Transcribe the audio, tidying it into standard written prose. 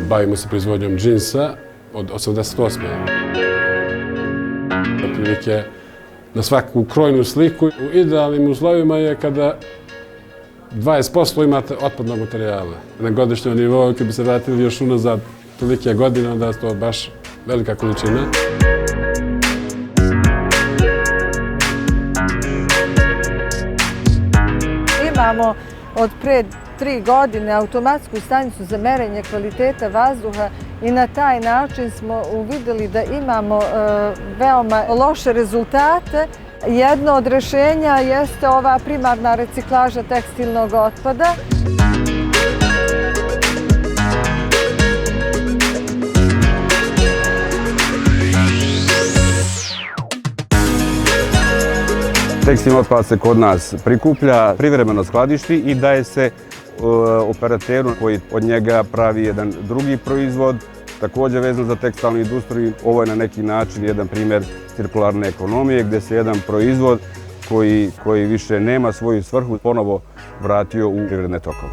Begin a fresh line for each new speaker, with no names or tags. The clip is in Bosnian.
Bavimo se proizvodnjom džinsa od 88. Otprilike na svaku krojnu sliku u idealnim uslovima je kada 20% imate otpadnog materijala. Na godišnjem nivou, kad bi se vratili još unazad tolike godine, onda je to baš velika količina.
Imamo od pre 3 godine automatsku stanicu za merenje kvaliteta vazduha i na taj način smo uvidjeli da imamo veoma loše rezultate. Jedno od rješenja jeste ova primarna reciklaža tekstilnog otpada.
Tekstilni otpad se kod nas prikuplja, privremeno skladišti i daje se operateru koji od njega pravi jedan drugi proizvod, također vezan za tekstilnu industriju. Ovo je na neki način jedan primjer cirkularne ekonomije gdje se jedan proizvod koji više nema svoju svrhu ponovo vratio u privredne tokove.